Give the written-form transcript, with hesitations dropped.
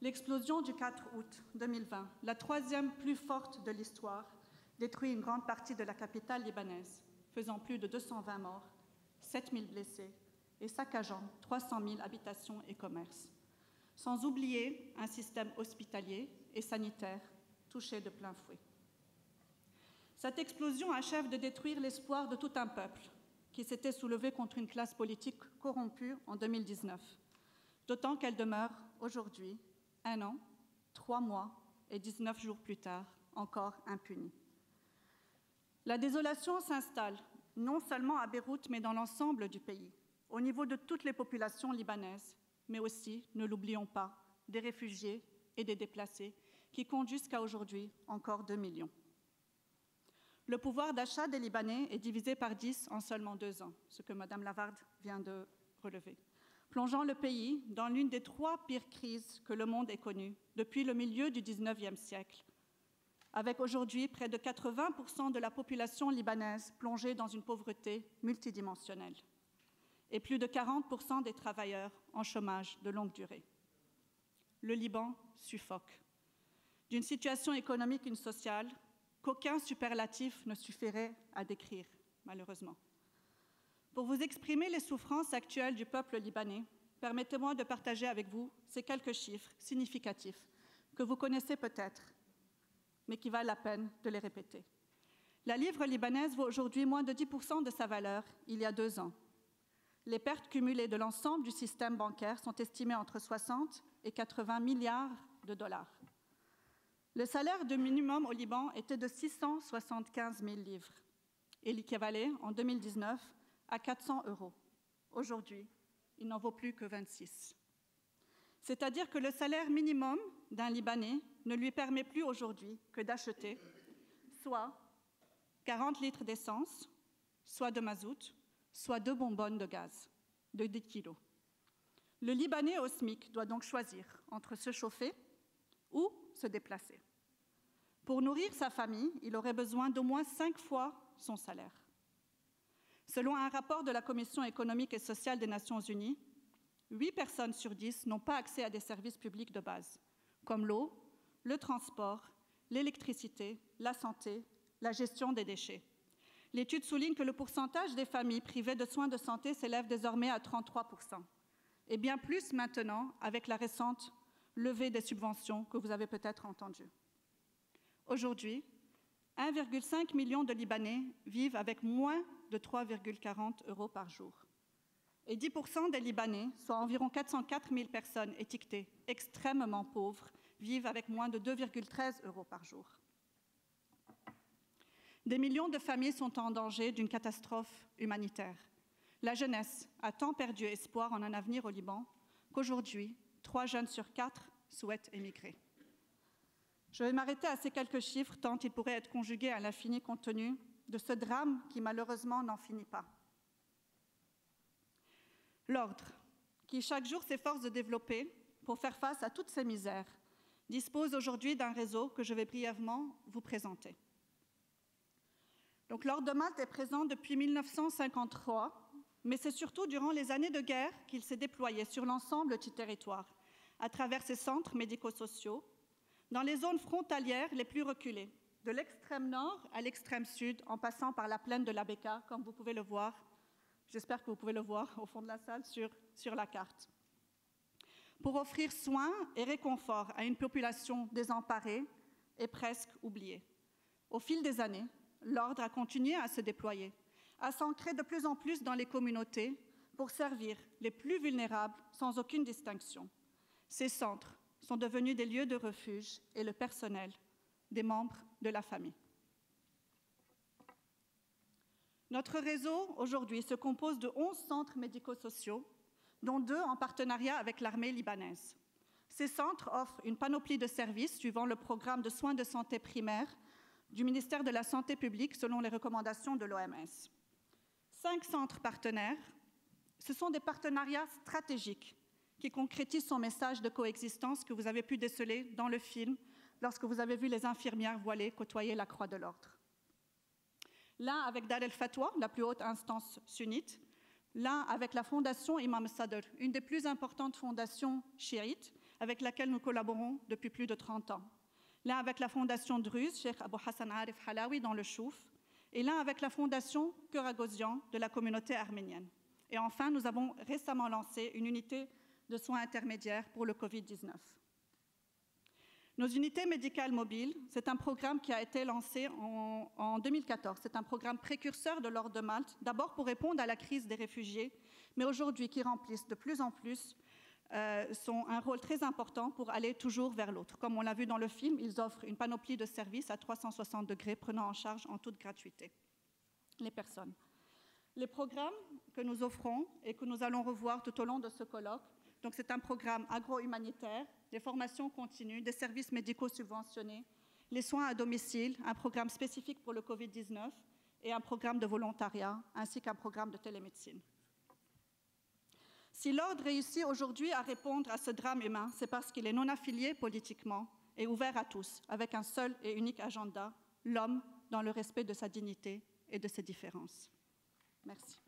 L'explosion du 4 août 2020, la troisième plus forte de l'histoire, détruit une grande partie de la capitale libanaise, faisant plus de 220 morts, 7 000 blessés et saccageant 300 000 habitations et commerces. Sans oublier un système hospitalier et sanitaire touché de plein fouet. Cette explosion achève de détruire l'espoir de tout un peuple qui s'était soulevé contre une classe politique corrompue en 2019, d'autant qu'elle demeure aujourd'hui, 1 an, 3 mois et 19 jours plus tard, encore impunie. La désolation s'installe non seulement à Beyrouth, mais dans l'ensemble du pays, au niveau de toutes les populations libanaises, mais aussi, ne l'oublions pas, des réfugiés et des déplacés, qui comptent jusqu'à aujourd'hui encore 2 millions. Le pouvoir d'achat des Libanais est divisé par 10 en seulement 2 ans, ce que Mme Lavarde vient de relever, plongeant le pays dans l'une des 3 pires crises que le monde ait connues depuis le milieu du XIXe siècle, avec aujourd'hui près de 80% de la population libanaise plongée dans une pauvreté multidimensionnelle et plus de 40% des travailleurs en chômage de longue durée. Le Liban suffoque. D'une situation économique et sociale qu'aucun superlatif ne suffirait à décrire, malheureusement. Pour vous exprimer les souffrances actuelles du peuple libanais, permettez-moi de partager avec vous ces quelques chiffres significatifs que vous connaissez peut-être, mais qui valent la peine de les répéter. La livre libanaise vaut aujourd'hui moins de 10% de sa valeur il y a 2 ans. Les pertes cumulées de l'ensemble du système bancaire sont estimées entre 60 et 80 milliards de dollars. Le salaire de minimum au Liban était de 675 000 livres et l'équivalait en 2019 à 400 €. Aujourd'hui, il n'en vaut plus que 26. C'est-à-dire que le salaire minimum d'un Libanais ne lui permet plus aujourd'hui que d'acheter soit 40 litres d'essence, soit de mazout, soit 2 bonbonnes de gaz de 10 kilos. Le Libanais au SMIC doit donc choisir entre se chauffer ou se déplacer. Pour nourrir sa famille, il aurait besoin d'au moins 5 fois son salaire. Selon un rapport de la Commission économique et sociale des Nations unies, 8 personnes sur 10 n'ont pas accès à des services publics de base, comme l'eau, le transport, l'électricité, la santé, la gestion des déchets. L'étude souligne que le pourcentage des familles privées de soins de santé s'élève désormais à 33%, et bien plus maintenant avec la récente levée des subventions que vous avez peut-être entendue. Aujourd'hui, 1,5 million de Libanais vivent avec moins de 3,40 € par jour. Et 10% des Libanais, soit environ 404 000 personnes étiquetées extrêmement pauvres, vivent avec moins de 2,13 € par jour. Des millions de familles sont en danger d'une catastrophe humanitaire. La jeunesse a tant perdu espoir en un avenir au Liban qu'aujourd'hui, 3 jeunes sur 4 souhaitent émigrer. Je vais m'arrêter à ces quelques chiffres, tant ils pourraient être conjugués à l'infini compte tenu de ce drame qui malheureusement n'en finit pas. L'ordre, qui chaque jour s'efforce de développer pour faire face à toutes ces misères, dispose aujourd'hui d'un réseau que je vais brièvement vous présenter. Donc, l'Ordre de Malte est présent depuis 1953, mais c'est surtout durant les années de guerre qu'il s'est déployé sur l'ensemble du territoire, à travers ses centres médico-sociaux, dans les zones frontalières les plus reculées, de l'extrême nord à l'extrême sud, en passant par la plaine de la Bekaa, comme vous pouvez le voir. J'espère que vous pouvez le voir au fond de la salle sur la carte. Pour offrir soins et réconfort à une population désemparée et presque oubliée. Au fil des années, l'Ordre a continué à se déployer, à s'ancrer de plus en plus dans les communautés pour servir les plus vulnérables sans aucune distinction. Ces centres sont devenus des lieux de refuge et le personnel, des membres de la famille. Notre réseau, aujourd'hui, se compose de 11 centres médico-sociaux, dont 2 en partenariat avec l'armée libanaise. Ces centres offrent une panoplie de services suivant le programme de soins de santé primaire du ministère de la Santé publique selon les recommandations de l'OMS. 5 centres partenaires, ce sont des partenariats stratégiques qui concrétisent son message de coexistence que vous avez pu déceler dans le film lorsque vous avez vu les infirmières voilées côtoyer la croix de l'ordre. L'un avec Dar el-Fatwa, la plus haute instance sunnite, l'un avec la fondation Imam Sadr, une des plus importantes fondations chiites, avec laquelle nous collaborons depuis plus de 30 ans. L'un avec la fondation Druze, Cheikh Abou Hassan Arif Halawi dans le Chouf, et l'un avec la fondation Cœur Agosian de la communauté arménienne. Et enfin, nous avons récemment lancé une unité de soins intermédiaires pour le Covid-19. Nos unités médicales mobiles, c'est un programme qui a été lancé en 2014. C'est un programme précurseur de l'Ordre de Malte, d'abord pour répondre à la crise des réfugiés, mais aujourd'hui qui remplissent de plus en plus un rôle très important pour aller toujours vers l'autre. Comme on l'a vu dans le film, ils offrent une panoplie de services à 360 degrés, prenant en charge en toute gratuité les personnes. Les programmes que nous offrons et que nous allons revoir tout au long de ce colloque, donc c'est un programme agro-humanitaire, des formations continues, des services médicaux subventionnés, les soins à domicile, un programme spécifique pour le Covid-19 et un programme de volontariat, ainsi qu'un programme de télémédecine. Si l'Ordre réussit aujourd'hui à répondre à ce drame humain, c'est parce qu'il est non affilié politiquement et ouvert à tous, avec un seul et unique agenda, l'homme dans le respect de sa dignité et de ses différences. Merci.